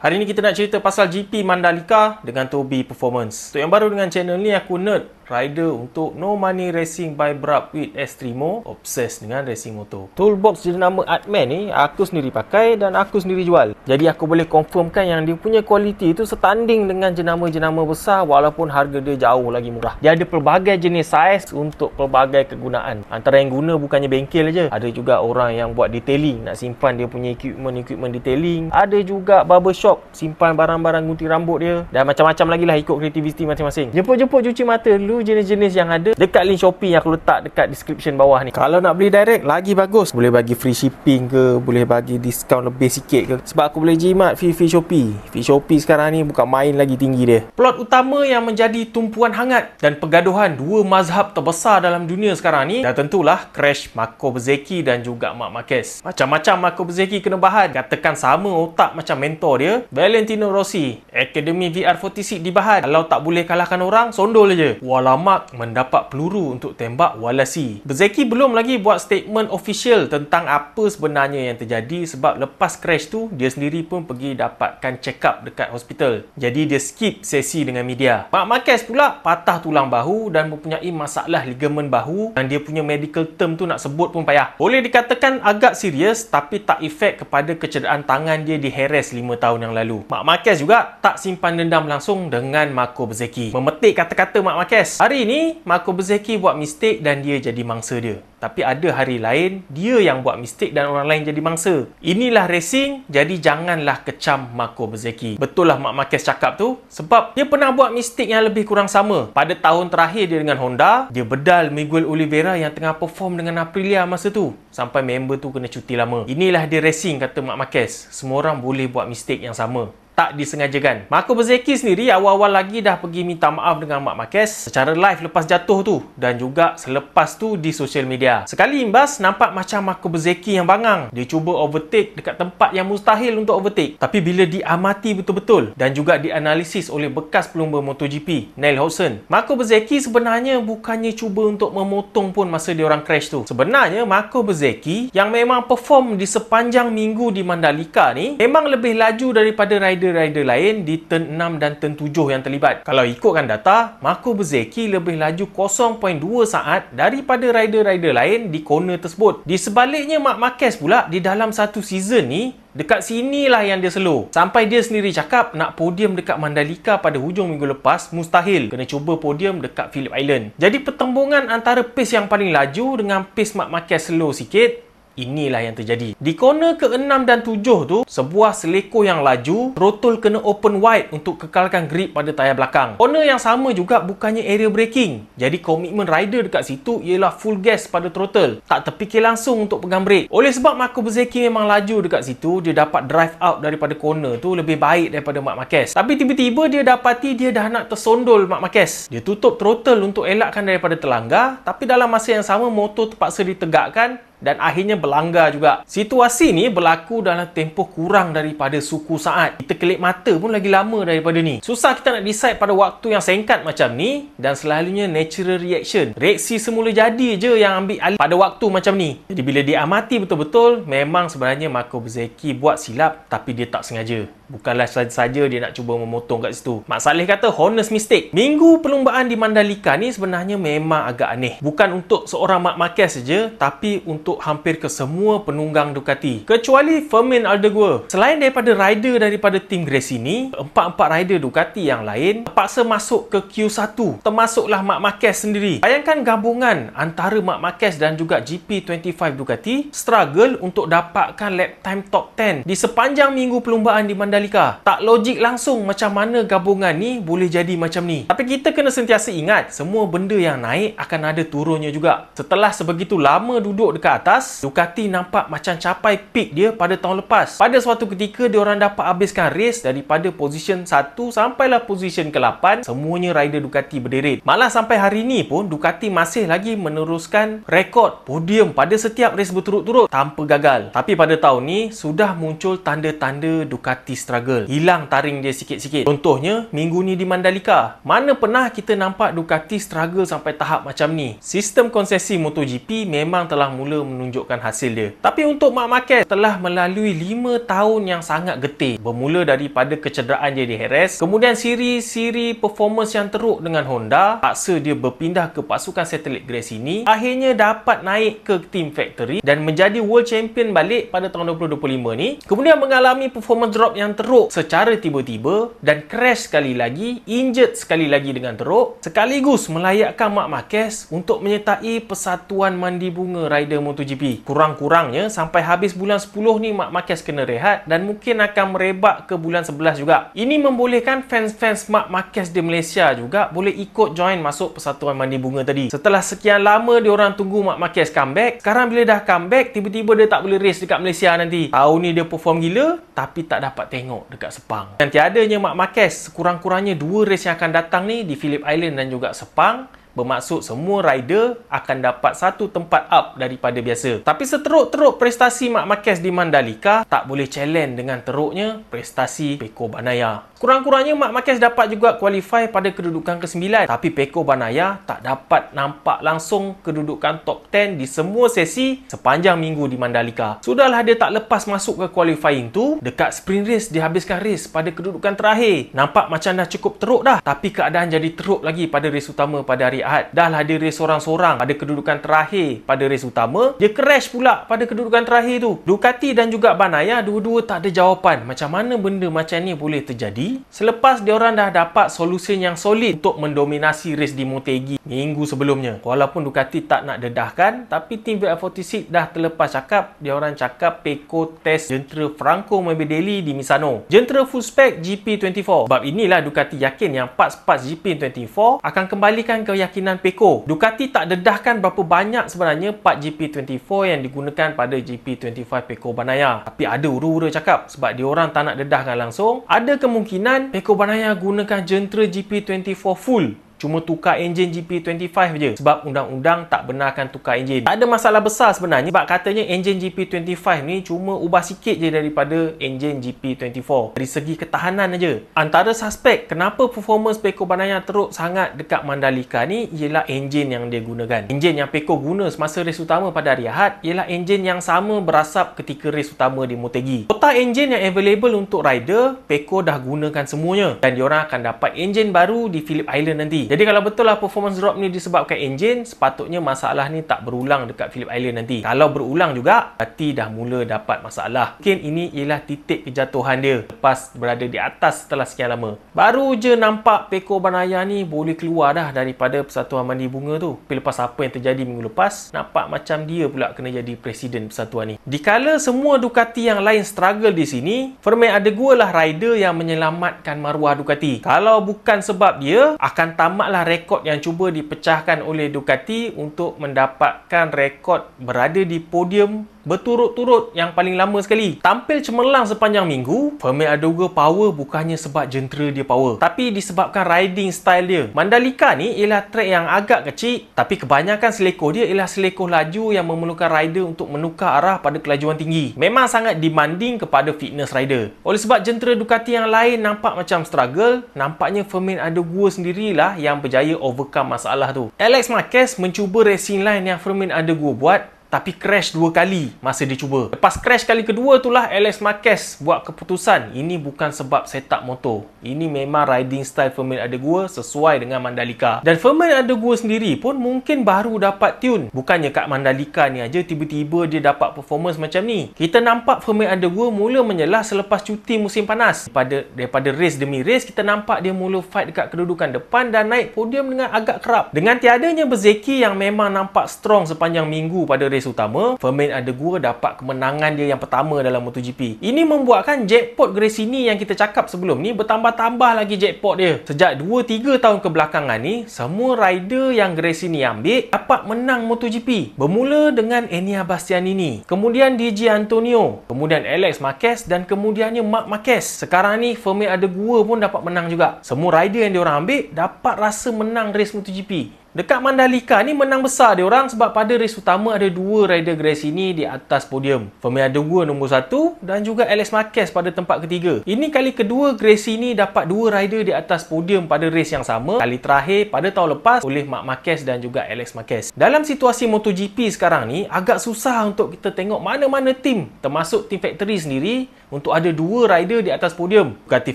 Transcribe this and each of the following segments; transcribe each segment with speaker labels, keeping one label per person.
Speaker 1: Hari ni kita nak cerita pasal GP Mandalika dengan Toby Performance. Untuk yang baru dengan channel ni, aku nerd rider untuk No Money Racing by Brab with Extremo, obses dengan racing motor. Toolbox jenama Artman ni aku sendiri pakai dan aku sendiri jual. Jadi aku boleh confirmkan yang dia punya kualiti tu setanding dengan jenama-jenama besar walaupun harga dia jauh lagi murah. Dia ada pelbagai jenis saiz untuk pelbagai kegunaan. Antara yang guna bukannya bengkel aja. Ada juga orang yang buat detailing, nak simpan dia punya equipment detailing. Ada juga barbershop, simpan barang-barang gunting rambut dia. Dan macam-macam lagi lah ikut kreativiti masing-masing. Jemput-jemput cuci mata dulu jenis-jenis yang ada dekat link Shopee yang aku letak dekat description bawah ni. Kalau nak beli direct lagi bagus, boleh bagi free shipping ke, boleh bagi diskaun lebih sikit ke, sebab aku boleh jimat fee Shopee. Fee Shopee sekarang ni bukan main lagi tinggi dia. Plot utama yang menjadi tumpuan hangat dan pergaduhan dua mazhab terbesar dalam dunia sekarang ni, dah tentulah crash Marco Bezzecchi dan juga Marc Marquez. Macam-macam Marco Bezzecchi kena bahan, katakan sama otak macam mentor dia Valentino Rossi. Akademi VR46 dibahan, kalau tak boleh kalahkan orang, sondol je. Marc mendapat peluru untuk tembak Walasi. Bezzecchi belum lagi buat statement official tentang apa sebenarnya yang terjadi, sebab lepas crash tu dia sendiri pun pergi dapatkan check up dekat hospital. Jadi dia skip sesi dengan media. Marc Marquez pula patah tulang bahu dan mempunyai masalah ligamen bahu, dan dia punya medical term tu nak sebut pun payah. Boleh dikatakan agak serius, tapi tak efek kepada kecederaan tangan dia di Jerez 5 tahun yang lalu. Marc Marquez juga tak simpan dendam langsung dengan Marco Bezzecchi. Memetik kata-kata Marc Marquez, hari ni Marco Bezzecchi buat mistake dan dia jadi mangsa dia. Tapi ada hari lain dia yang buat mistake dan orang lain jadi mangsa. Inilah racing, jadi janganlah kecam Marco Bezzecchi. Betul lah Marc Marquez cakap tu, sebab dia pernah buat mistake yang lebih kurang sama. Pada tahun terakhir dia dengan Honda, dia bedal Miguel Oliveira yang tengah perform dengan Aprilia masa tu, sampai member tu kena cuti lama. Inilah dia racing, kata Marc Marquez. Semua orang boleh buat mistake yang sama, tak disengajakan. Marco Bezzecchi sendiri awal-awal lagi dah pergi minta maaf dengan Marc Marquez secara live lepas jatuh tu, dan juga selepas tu di social media. Sekali imbas nampak macam Marco Bezzecchi yang bangang. Dia cuba overtake dekat tempat yang mustahil untuk overtake. Tapi bila diamati betul-betul dan juga dianalisis oleh bekas pelumba MotoGP Neil Hodgson, Marco Bezzecchi sebenarnya bukannya cuba untuk memotong pun masa dia orang crash tu. Sebenarnya Marco Bezzecchi yang memang perform di sepanjang minggu di Mandalika ni memang lebih laju daripada rider lain di turn 6 dan turn 7 yang terlibat. Kalau ikutkan data, Marco Bezzecchi lebih laju 0.2 saat daripada rider-rider lain di corner tersebut. Di sebaliknya Marc Marquez pula di dalam satu season ni, dekat sinilah yang dia slow. Sampai dia sendiri cakap nak podium dekat Mandalika pada hujung minggu lepas mustahil. Kena cuba podium dekat Phillip Island. Jadi pertembungan antara pace yang paling laju dengan pace Marc Marquez slow sikit, inilah yang terjadi. Di corner ke-6 dan 7 tu, sebuah seleko yang laju, throttle kena open wide untuk kekalkan grip pada tayar belakang. Corner yang sama juga bukannya area braking. Jadi komitmen rider dekat situ ialah full gas pada throttle, tak terfikir langsung untuk pegang brake. Oleh sebab Marco Bezzecchi memang laju dekat situ, dia dapat drive out daripada corner tu lebih baik daripada Marc Marquez. Tapi tiba-tiba dia dapati dia dah nak tersondol Marc Marquez. Dia tutup throttle untuk elakkan daripada terlanggar, tapi dalam masa yang sama motor terpaksa ditegakkan dan akhirnya berlanggar juga. Situasi ni berlaku dalam tempoh kurang daripada suku saat. Kita kelip mata pun lagi lama daripada ni. Susah kita nak decide pada waktu yang singkat macam ni, dan selalunya natural reaction. Reaksi semula jadi je yang ambil alih pada waktu macam ni. Jadi bila diamati betul-betul, memang sebenarnya Marco Bezzecchi buat silap, tapi dia tak sengaja. Bukanlah saja dia nak cuba memotong kat situ. Mak Saleh kata honest mistake. Minggu perlumbaan di Mandalika ni sebenarnya memang agak aneh. Bukan untuk seorang Marc Marquez saja, tapi untuk hampir ke semua penunggang Ducati, kecuali Fermin Aldeguer. Selain daripada rider daripada tim Gracie ni, 4 rider Ducati yang lain terpaksa masuk ke Q1, termasuklah Marc Marquez sendiri. Bayangkan gabungan antara Marc Marquez dan juga GP25 Ducati struggle untuk dapatkan lap time top 10 di sepanjang minggu perlumbaan di Mandalika. Tak logik langsung macam mana gabungan ni boleh jadi macam ni. Tapi kita kena sentiasa ingat, semua benda yang naik akan ada turunnya juga. Setelah sebegitu lama duduk dekat atas, Ducati nampak macam capai peak dia pada tahun lepas. Pada suatu ketika diorang dapat habiskan race daripada position 1 sampailah position ke-8, semuanya rider Ducati berderet. Malah sampai hari ni pun Ducati masih lagi meneruskan rekod podium pada setiap race berturut-turut tanpa gagal. Tapi pada tahun ni sudah muncul tanda-tanda Ducati struggle, hilang taring dia sikit-sikit. Contohnya, minggu ni di Mandalika. Mana pernah kita nampak Ducati struggle sampai tahap macam ni? Sistem konsesi MotoGP memang telah mula menunjukkan hasil dia. Tapi untuk Marc Marquez telah melalui 5 tahun yang sangat getih. Bermula daripada kecederaan dia di Jerez, kemudian siri performance yang teruk dengan Honda, paksa dia berpindah ke pasukan satelit Grace ini, akhirnya dapat naik ke team factory dan menjadi world champion balik pada tahun 2025 ni. Kemudian mengalami performance drop yang teruk secara tiba-tiba dan crash sekali lagi, injured sekali lagi dengan teruk, sekaligus melayakkan Marc Marquez untuk menyertai Persatuan Mandi Bunga Rider MotoGP. Kurang-kurangnya sampai habis bulan 10 ni Marc Marquez kena rehat dan mungkin akan merebak ke bulan 11 juga. Ini membolehkan fans-fans Marc Marquez di Malaysia juga boleh ikut join masuk Persatuan Mandi Bunga tadi. Setelah sekian lama diorang tunggu Marc Marquez comeback, sekarang bila dah comeback, tiba-tiba dia tak boleh race dekat Malaysia nanti. Tahun ni dia perform gila, tapi tak dapat tengok dekat Sepang. Dan tiadanya Marc Marquez, sekurang-kurangnya 2 race yang akan datang ni di Phillip Island dan juga Sepang, bermaksud semua rider akan dapat satu tempat up daripada biasa. Tapi seteruk-teruk prestasi Marc Marquez di Mandalika, tak boleh challenge dengan teruknya prestasi Pecco Bagnaia. Kurang-kurangnya Marc Marquez dapat juga qualify pada kedudukan ke-9, tapi Pecco Bagnaia tak dapat nampak langsung kedudukan top 10 di semua sesi sepanjang minggu di Mandalika. Sudahlah dia tak lepas masuk ke qualifying tu, dekat sprint race dia habiskan race pada kedudukan terakhir. Nampak macam dah cukup teruk dah, tapi keadaan jadi teruk lagi pada race utama pada hari Ahad. Dah lah dia race sorang-sorang pada kedudukan terakhir pada race utama, dia crash pula pada kedudukan terakhir tu. Ducati dan juga Bagnaia dua-dua tak ada jawapan macam mana benda macam ni boleh terjadi selepas diorang dah dapat solusi yang solid untuk mendominasi race di Motegi minggu sebelumnya. Walaupun Ducati tak nak dedahkan, tapi tim VR46 dah terlepas cakap. Diorang cakap Pecco test jentera Franco Morbidelli di Misano, jentera full spec GP24. Sebab inilah Ducati yakin yang parts-parts GP24 akan kembalikan keyakinan Pecco. Ducati tak dedahkan berapa banyak sebenarnya part GP24 yang digunakan pada GP25 Pecco Bagnaia. Tapi ada ura-ura cakap sebab diorang tak nak dedahkan langsung, ada kemungkinan Pecco Bagnaia gunakan jentera GP24 full, cuma tukar enjin GP25 je sebab undang-undang tak benarkan tukar enjin. Tak ada masalah besar sebenarnya sebab katanya enjin GP25 ni cuma ubah sikit je daripada enjin GP24 dari segi ketahanan aja. Antara suspek kenapa performance Pecco Bagnaia teruk sangat dekat Mandalika ni ialah enjin yang dia gunakan. Enjin yang Pecco guna semasa race utama pada hari Ahad ialah enjin yang sama berasap ketika race utama di Motegi. Total enjin yang available untuk rider, Pecco dah gunakan semuanya dan diorang akan dapat enjin baru di Phillip Island nanti. Jadi kalau betul lah performance drop ni disebabkan enjin, sepatutnya masalah ni tak berulang dekat Phillip Island nanti. Kalau berulang juga, berarti dah mula dapat masalah. Mungkin ini ialah titik kejatuhan dia lepas berada di atas setelah sekian lama. Baru je nampak Pecco Bagnaia ni boleh keluar dah daripada Persatuan Mandi Bunga tu. Tapi lepas apa yang terjadi minggu lepas, nampak macam dia pula kena jadi presiden persatuan ni. Dikala semua Ducati yang lain struggle di sini, Fermin Adeguer lah rider yang menyelamatkan maruah Ducati. Kalau bukan sebab dia, akan tamatlah rekod yang cuba dipecahkan oleh Ducati untuk mendapatkan rekod berada di podium berturut-turut yang paling lama sekali. Tampil cemerlang sepanjang minggu, Fermin Adeguer power bukannya sebab jentera dia power, tapi disebabkan riding style dia. Mandalika ni ialah track yang agak kecil, tapi kebanyakan selekoh dia ialah selekoh laju yang memerlukan rider untuk menukar arah pada kelajuan tinggi. Memang sangat demanding kepada fitness rider. Oleh sebab jentera Ducati yang lain nampak macam struggle, nampaknya Fermin Adeguer sendirilah yang berjaya overcome masalah tu. Alex Marquez mencuba racing line yang Fermin Adeguer buat, tapi crash 2 kali masa dia cuba. Lepas crash kali kedua itulah Alex Marquez buat keputusan, ini bukan sebab setup motor, ini memang riding style Fermin Adeguer sesuai dengan Mandalika. Dan Fermin Adeguer sendiri pun mungkin baru dapat tune. Bukannya kat Mandalika ni aja tiba-tiba dia dapat performance macam ni. Kita nampak Fermin Adeguer mula menyelah selepas cuti musim panas. Daripada race demi race, kita nampak dia mula fight dekat kedudukan depan dan naik podium dengan agak kerap. Dengan tiadanya Bezzecchi yang memang nampak strong sepanjang minggu pada race utama, Fermin Adeguer dapat kemenangan dia yang pertama dalam MotoGP. Ini membuatkan jackpot Gresini yang kita cakap sebelum ni bertambah-tambah lagi jackpot dia. Sejak 2-3 tahun kebelakangan ni, semua rider yang Gresini ambil dapat menang MotoGP. Bermula dengan Enea Bastianini, kemudian DJ Antonio, kemudian Alex Marquez dan kemudiannya Marc Marquez. Sekarang ni Fermin Adeguer pun dapat menang juga. Semua rider yang diorang ambil dapat rasa menang race MotoGP. Dekat Mandalika ni menang besar dia orang sebab pada race utama ada dua rider Gracie ni di atas podium. Formula 2 nombor 1 dan juga Alex Marquez pada tempat ketiga. Ini kali kedua Gracie ni dapat dua rider di atas podium pada race yang sama. Kali terakhir pada tahun lepas oleh Marc Marquez dan juga Alex Marquez. Dalam situasi MotoGP sekarang ni agak susah untuk kita tengok mana-mana tim termasuk tim factory sendiri untuk ada dua rider di atas podium. Bugatti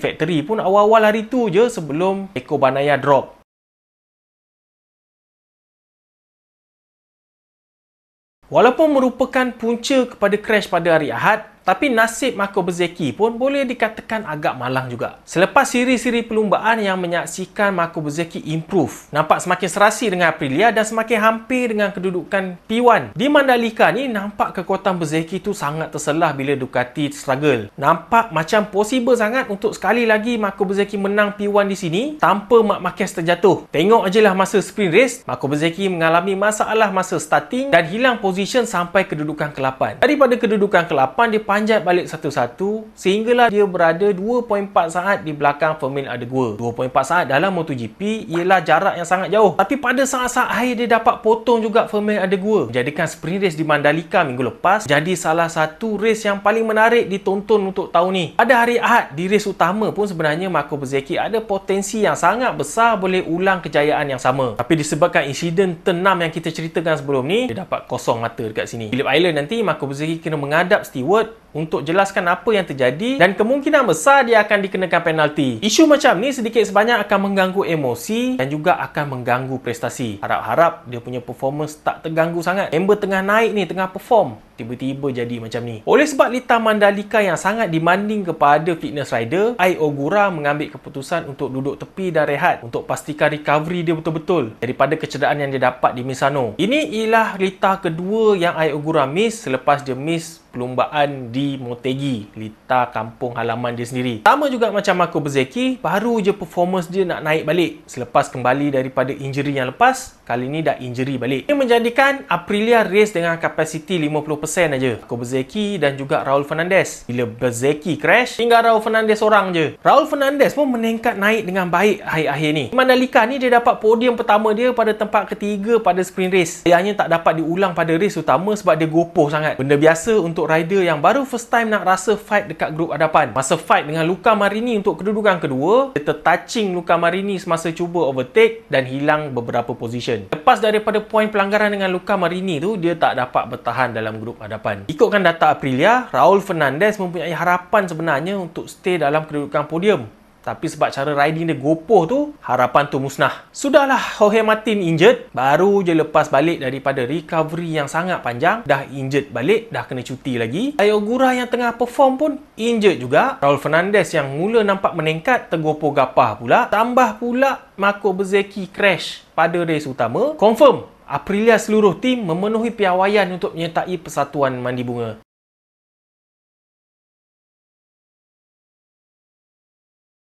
Speaker 1: Factory pun awal-awal hari tu je sebelum Pecco Bagnaia drop. Walaupun merupakan punca kepada crash pada hari Ahad, tapi nasib Marco Bezzecchi pun boleh dikatakan agak malang juga. Selepas siri-siri perlumbaan yang menyaksikan Marco Bezzecchi improve, nampak semakin serasi dengan Aprilia dan semakin hampir dengan kedudukan P1. Di Mandalika ni nampak kekuatan Bezzecchi tu sangat terselah bila Ducati struggle. Nampak macam possible sangat untuk sekali lagi Marco Bezzecchi menang P1 di sini tanpa Marc Marquez terjatuh. Tengok ajalah masa sprint race, Marco Bezzecchi mengalami masalah masa starting dan hilang position sampai kedudukan ke-8. Daripada kedudukan ke-8 dia panjat balik satu-satu sehinggalah dia berada 2.4 saat di belakang Fermin Adeguer. 2.4 saat dalam MotoGP ialah jarak yang sangat jauh. Tapi pada saat-saat akhir dia dapat potong juga Fermin Adeguer, menjadikan sprint race di Mandalika minggu lepas jadi salah satu race yang paling menarik ditonton untuk tahun ni. Pada hari Ahad di race utama pun sebenarnya Marco Bezzecchi ada potensi yang sangat besar boleh ulang kejayaan yang sama. Tapi disebabkan insiden turn 6 yang kita ceritakan sebelum ni, dia dapat kosong mata dekat sini. Phillip Island nanti Marco Bezzecchi kena menghadap steward untuk jelaskan apa yang terjadi dan kemungkinan besar dia akan dikenakan penalti. Isu macam ni sedikit sebanyak akan mengganggu emosi dan juga akan mengganggu prestasi. Harap-harap dia punya performance tak terganggu sangat. Member tengah naik ni, tengah perform, tiba-tiba jadi macam ni. Oleh sebab litar Mandalika yang sangat demanding kepada fitness rider, Ai Ogura mengambil keputusan untuk duduk tepi dan rehat untuk pastikan recovery dia betul-betul daripada kecederaan yang dia dapat di Misano. Ini ialah litar kedua yang Ai Ogura miss selepas dia miss perlumbaan di Motegi, litar kampung halaman dia sendiri. Sama juga macam Marco Bezzecchi, baru je performance dia nak naik balik selepas kembali daripada injury yang lepas. Kali ni dah injury balik. Ini menjadikan Aprilia race dengan kapasiti 50% aja. Marco Bezzecchi dan juga Raul Fernandez. Bila Bezzecchi crash, tinggal Raul Fernandez seorang je. Raul Fernandez pun meningkat naik dengan baik akhir-akhir ni. Mandalika ni dia dapat podium pertama dia pada tempat ketiga pada sprint race. Dia hanya tak dapat diulang pada race utama sebab dia gopoh sangat. Benda biasa untuk rider yang baru first time nak rasa fight dekat grup hadapan. Masa fight dengan Luca Marini untuk kedudukan kedua, dia tertouching Luca Marini semasa cuba overtake dan hilang beberapa position. Lepas daripada poin pelanggaran dengan Luca Marini tu, dia tak dapat bertahan dalam grup hadapan. Ikutkan data Aprilia, Raul Fernandez mempunyai harapan sebenarnya untuk stay dalam kedudukan podium. Tapi sebab cara riding dia gopoh tu, harapan tu musnah. Sudahlah, Jorge Martin injured. Baru je lepas balik daripada recovery yang sangat panjang. Dah injured balik, dah kena cuti lagi. Ai Ogura yang tengah perform pun injured juga. Raul Fernandez yang mula nampak meningkat, tergopoh gapah pula. Tambah pula Marco Bezzecchi crash pada race utama. Confirm, Aprilia seluruh tim memenuhi piawaian untuk menyertai Persatuan Mandi Bunga.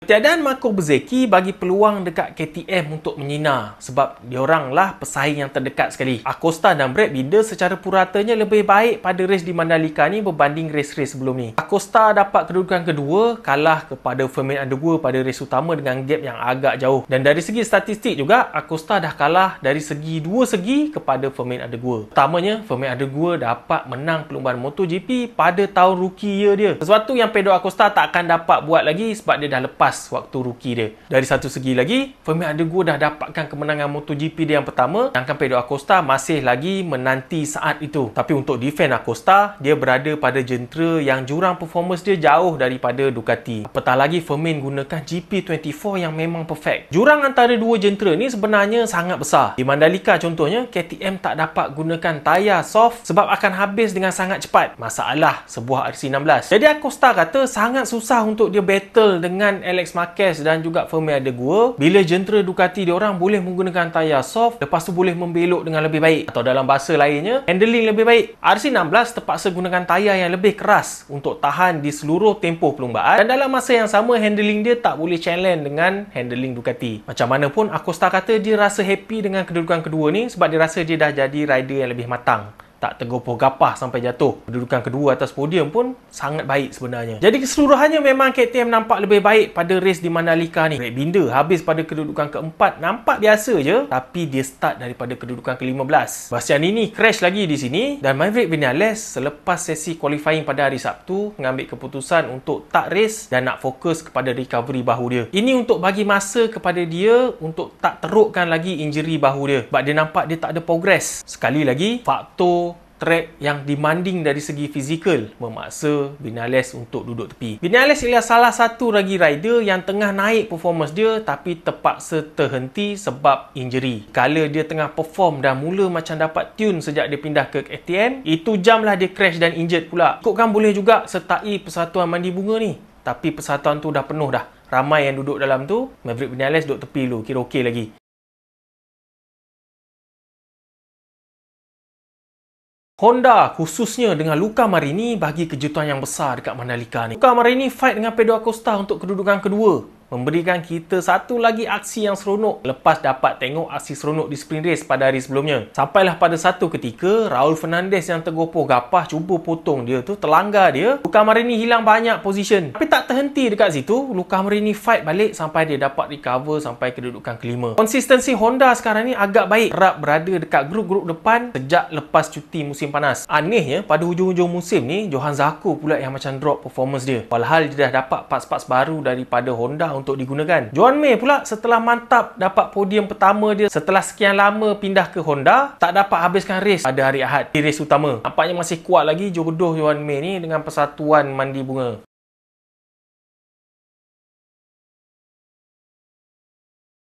Speaker 1: Ketiadaan Marco Bezzecchi bagi peluang dekat KTM untuk menyinar sebab diorang lah pesaing yang terdekat sekali. Acosta dan Brad Binder secara puratanya lebih baik pada race di Mandalika ni berbanding race-race sebelum ni. Acosta dapat kedudukan kedua, kalah kepada Fermin Adeguer pada race utama dengan gap yang agak jauh. Dan dari segi statistik juga, Acosta dah kalah dari dua segi kepada Fermin Adeguer. Utamanya, Fermin Adeguer dapat menang perlumbaan MotoGP pada tahun rookie year dia. Sesuatu yang Pedro Acosta tak akan dapat buat lagi sebab dia dah lepas waktu rookie dia. Dari satu segi lagi, Fermin Adeguer dah dapatkan kemenangan MotoGP dia yang pertama, sedangkan Pedro Acosta masih lagi menanti saat itu. Tapi untuk defend Acosta, dia berada pada jentera yang jurang performance dia jauh daripada Ducati. Apatah lagi Fermin gunakan GP24 yang memang perfect. Jurang antara dua jentera ni sebenarnya sangat besar. Di Mandalika contohnya, KTM tak dapat gunakan tayar soft sebab akan habis dengan sangat cepat. Masalah sebuah RC16. Jadi Acosta kata sangat susah untuk dia battle dengan Alex Marquez dan juga Fermin Adeguer bila jentera Ducati diorang boleh menggunakan tayar soft, lepas tu boleh membelok dengan lebih baik, atau dalam bahasa lainnya handling lebih baik. RC16 terpaksa gunakan tayar yang lebih keras untuk tahan di seluruh tempoh perlumbaan dan dalam masa yang sama handling dia tak boleh challenge dengan handling Ducati. Macam mana pun Acosta kata dia rasa happy dengan kedudukan kedua ni sebab dia rasa dia dah jadi rider yang lebih matang. tak tergopoh gapah sampai jatuh. Kedudukan kedua atas podium pun sangat baik sebenarnya. Jadi keseluruhannya memang KTM nampak lebih baik pada race di Mandalika ni. Brad Binder habis pada kedudukan keempat, nampak biasa je, tapi dia start daripada kedudukan ke-15. Bastianini crash lagi di sini dan Maverick Vinales selepas sesi qualifying pada hari Sabtu mengambil keputusan untuk tak race dan nak fokus kepada recovery bahu dia. Ini untuk bagi masa kepada dia untuk tak terukkan lagi injury bahu dia. Sebab dia nampak dia tak ada progress. Sekali lagi, faktor track yang demanding dari segi fizikal memaksa Vinales untuk duduk tepi. Vinales ialah salah satu lagi rider yang tengah naik performance dia tapi terpaksa terhenti sebab injury. Kala dia tengah perform dan mula macam dapat tune sejak dia pindah ke KTM, itu jam lah dia crash dan injured pula. Ikutkan boleh juga sertai persatuan mandi bunga ni. Tapi persatuan tu dah penuh dah. Ramai yang duduk dalam tu. Maverick Vinales duduk tepi dulu, kira okey lagi. Honda khususnya dengan Luca Marini bagi kejutan yang besar dekat Mandalika ni. Luca Marini fight dengan Pedro Acosta untuk kedudukan kedua, memberikan kita satu lagi aksi yang seronok lepas dapat tengok aksi seronok di sprint race pada hari sebelumnya. Sampailah pada satu ketika, Raul Fernandez yang tergopoh gapah cuba potong dia tu, terlanggar dia. Luca Marini hilang banyak position. Tapi tak terhenti dekat situ, Luca Marini fight balik sampai dia dapat recover sampai kedudukan kelima. Konsistensi Honda sekarang ni agak baik. Kerap berada dekat grup-grup depan sejak lepas cuti musim panas. Anehnya, pada hujung-hujung musim ni, Johan Zarco pula yang macam drop performance dia. Walhal dia dah dapat parts-parts baru daripada Honda untuk digunakan. Joan Mir pula setelah mantap dapat podium pertama dia setelah sekian lama pindah ke Honda, tak dapat habiskan race pada hari Ahad di race utama. Nampaknya masih kuat lagi jodoh Joan Mir ni dengan persatuan mandi bunga.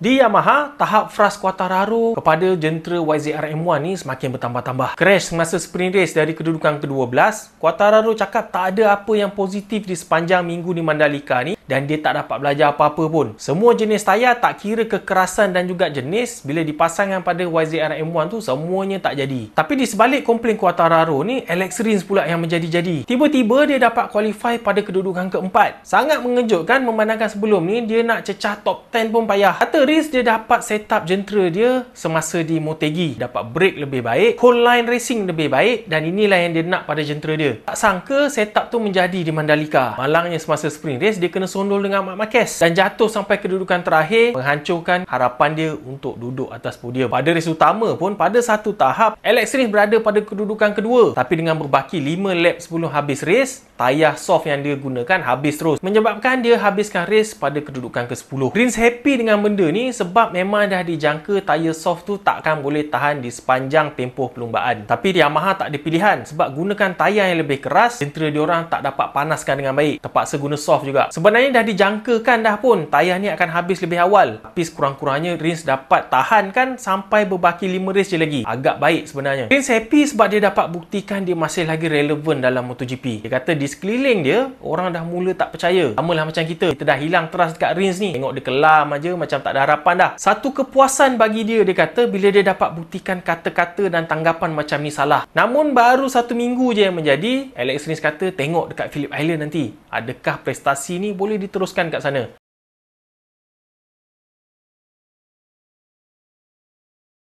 Speaker 1: Di Yamaha, tahap frust Quartararo kepada jentera YZR M1 ni semakin bertambah-tambah. Crash semasa sprint race dari kedudukan ke-12, Quartararo cakap tak ada apa yang positif di sepanjang minggu di Mandalika ni dan dia tak dapat belajar apa-apa pun. Semua jenis tayar tak kira kekerasan dan juga jenis, bila dipasangkan pada YZR M1 tu semuanya tak jadi. Tapi di sebalik komplain Quartararo ni, Alex Rins pula yang menjadi-jadi. Tiba-tiba dia dapat qualify pada kedudukan keempat. Sangat mengejutkan memandangkan sebelum ni dia nak cecah top 10 pun payah. Kata Rins dia dapat setup jentera dia semasa di Motegi, dapat brake lebih baik, whole line racing lebih baik dan inilah yang dia nak pada jentera dia. Tak sangka setup tu menjadi di Mandalika. Malangnya semasa sprint race dia kena sondol dengan Marc Marquez dan jatuh sampai kedudukan terakhir, menghancurkan harapan dia untuk duduk atas podium. Pada race utama pun pada satu tahap Alex Rins berada pada kedudukan kedua, tapi dengan berbaki 5 lap sebelum habis race, tayar soft yang dia gunakan habis terus, menyebabkan dia habiskan race pada kedudukan ke-10. Rins happy dengan benda ni sebab memang dah dijangka tayar soft tu takkan boleh tahan di sepanjang tempoh perlumbaan. Tapi Yamaha tak ada pilihan sebab gunakan tayar yang lebih keras, jentera diorang tak dapat panaskan dengan baik, terpaksa guna soft juga. Sebenarnya dah dijangkakan dah pun tayar ni akan habis lebih awal, tapi sekurang-kurangnya Rins dapat tahankan sampai berbaki 5 race je lagi. Agak baik sebenarnya. Rins happy sebab dia dapat buktikan dia masih lagi relevan dalam MotoGP. Dia kata di sekeliling dia, orang dah mula tak percaya. Samalah macam kita dah hilang trust dekat Rins ni. Tengok dia kelam aja macam tak ada harapan dah. Satu kepuasan bagi dia kata bila dia dapat buktikan kata-kata dan tanggapan macam ni salah. Namun baru 1 minggu je yang menjadi, Alex Rins kata tengok dekat Phillip Island nanti. Adakah prestasi ni boleh diteruskan kat sana?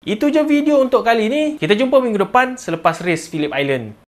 Speaker 1: Itu je video untuk kali ni. Kita jumpa minggu depan selepas race Phillip Island.